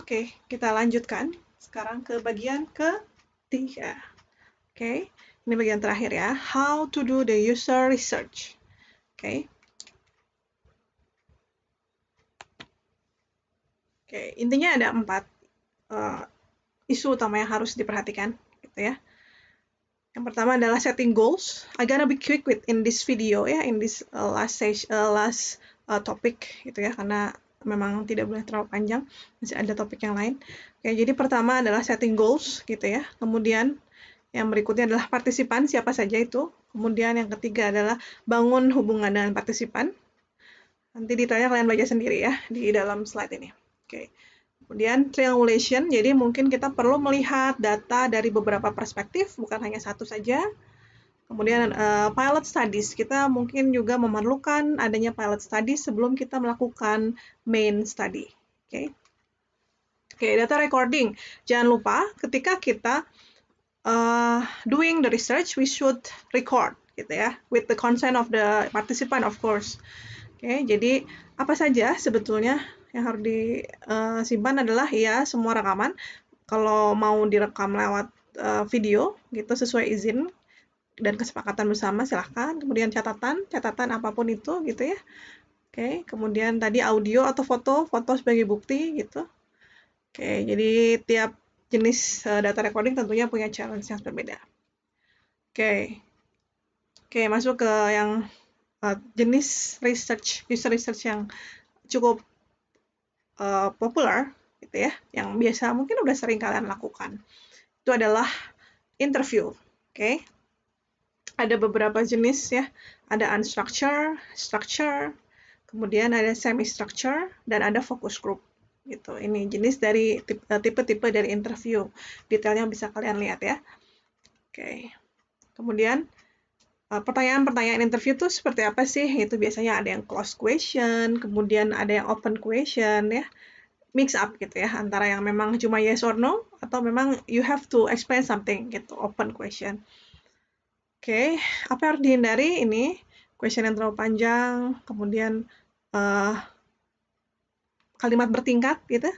Oke, kita lanjutkan sekarang ke bagian ketiga. Oke, ini bagian terakhir ya. How to do the user research. Oke. Oke, intinya ada 4 isu utama yang harus diperhatikan, gitu ya. Yang pertama adalah setting goals. I'm gonna be quick in this video ya, in this last topic gitu ya, karena memang tidak boleh terlalu panjang, masih ada topik yang lain. Oke, jadi pertama adalah setting goals gitu ya. Kemudian yang berikutnya adalah partisipan, siapa saja itu. Kemudian yang ketiga adalah bangun hubungan dengan partisipan. Nanti detailnya kalian baca sendiri ya di dalam slide ini. Oke. Kemudian triangulation, jadi mungkin kita perlu melihat data dari beberapa perspektif, bukan hanya satu saja. Kemudian pilot studies, kita mungkin juga memerlukan adanya pilot studies sebelum kita melakukan main study. Oke. Oke, data recording. Jangan lupa ketika kita doing the research, we should record, gitu ya, with the consent of the participant, of course. Oke, jadi apa saja sebetulnya yang harus disimpan adalah ya semua rekaman. Kalau mau direkam lewat video gitu sesuai izin dan kesepakatan bersama silahkan. Kemudian catatan apapun itu gitu ya. Oke, kemudian tadi audio atau foto sebagai bukti gitu. Oke, jadi tiap jenis data recording tentunya punya challenge yang berbeda. Oke, masuk ke yang jenis user research yang cukup populer gitu ya, yang biasa mungkin udah sering kalian lakukan. Itu adalah interview. Oke. Ada beberapa jenis ya. Ada unstructured, structure, kemudian ada semi-structure dan ada focus group gitu. Ini jenis dari tipe-tipe dari interview. Detailnya bisa kalian lihat ya. Oke. Kemudian pertanyaan-pertanyaan interview itu seperti apa sih? Itu biasanya ada yang closed question, kemudian ada yang open question ya. Mix up gitu ya, antara yang memang cuma yes or no, atau memang you have to explain something gitu, open question. Oke, apa yang harus dihindari ini? Question yang terlalu panjang, kemudian kalimat bertingkat gitu.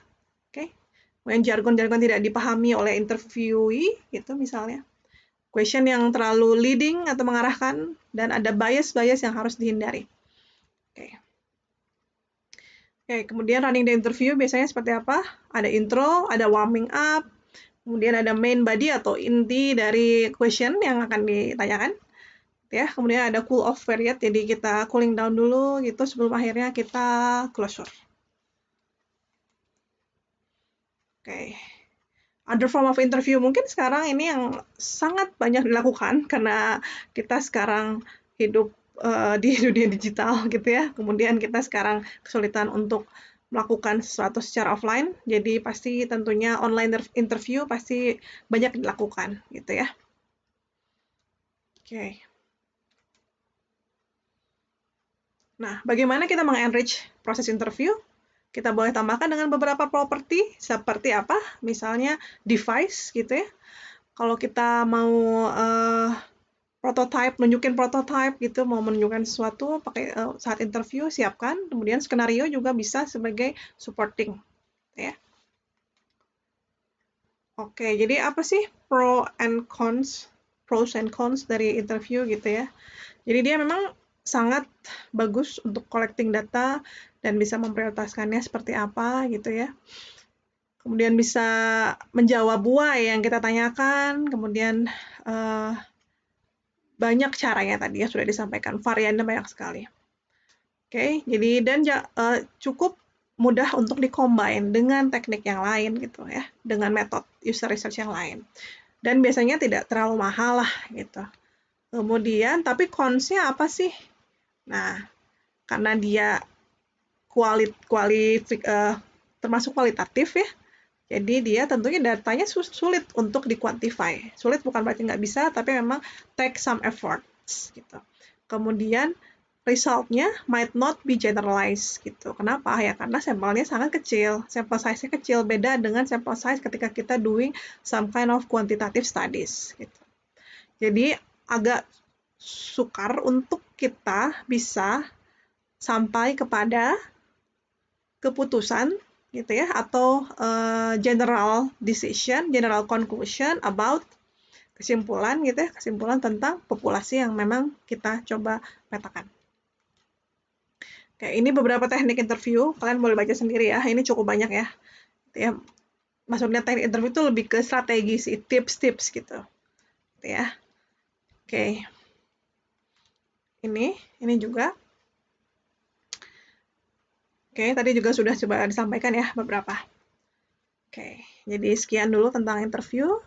Oke. Kemudian jargon-jargon tidak dipahami oleh interviewee gitu misalnya. Question yang terlalu leading atau mengarahkan, dan ada bias-bias yang harus dihindari. Oke, kemudian running the interview biasanya seperti apa? Ada intro, ada warming up, kemudian ada main body atau inti dari question yang akan ditanyakan. Ya, kemudian ada cool off period, jadi kita cooling down dulu gitu sebelum akhirnya kita closure. Oke. Other form of interview mungkin sekarang ini yang sangat banyak dilakukan karena kita sekarang hidup di dunia digital gitu ya. Kemudian kita sekarang kesulitan untuk melakukan sesuatu secara offline, jadi pasti tentunya online interview pasti banyak dilakukan gitu ya. Oke. Nah, bagaimana kita mengenrich proses interview? Kita boleh tambahkan dengan beberapa properti seperti apa? Misalnya device gitu ya. Kalau kita mau nunjukin prototype gitu, mau menunjukkan sesuatu pakai saat interview, siapkan. Kemudian skenario juga bisa sebagai supporting, ya. Oke, jadi apa sih pros and cons dari interview gitu ya? Jadi dia memang sangat bagus untuk collecting data dan bisa memprioritaskannya seperti apa gitu ya. Kemudian bisa menjawab why yang kita tanyakan, kemudian banyak caranya tadi ya sudah disampaikan, variannya banyak sekali. Oke, jadi dan cukup mudah untuk dikombin dengan teknik yang lain gitu ya, dengan metode user research yang lain. Dan biasanya tidak terlalu mahal lah gitu. Kemudian tapi cons-nya apa sih? Nah, karena dia termasuk kualitatif ya, jadi dia tentunya datanya sulit untuk dikuantify. Sulit bukan berarti nggak bisa, tapi memang take some efforts gitu. Kemudian result-nya might not be generalized gitu. Kenapa? Ya karena sampelnya sangat kecil, sampel size-nya kecil, beda dengan sampel size ketika kita doing some kind of quantitative studies gitu. Jadi agak sukar untuk kita bisa sampai kepada keputusan gitu ya, atau general decision, general conclusion about, kesimpulan gitu ya, kesimpulan tentang populasi yang memang kita coba petakan. Oke, ini beberapa teknik interview, kalian boleh baca sendiri ya, ini cukup banyak ya. Gitu ya. Maksudnya teknik interview itu lebih ke strategi sih, tips-tips gitu. Gitu ya. Oke. Ini juga. Oke, tadi juga sudah coba disampaikan ya beberapa. Oke, jadi sekian dulu tentang interview.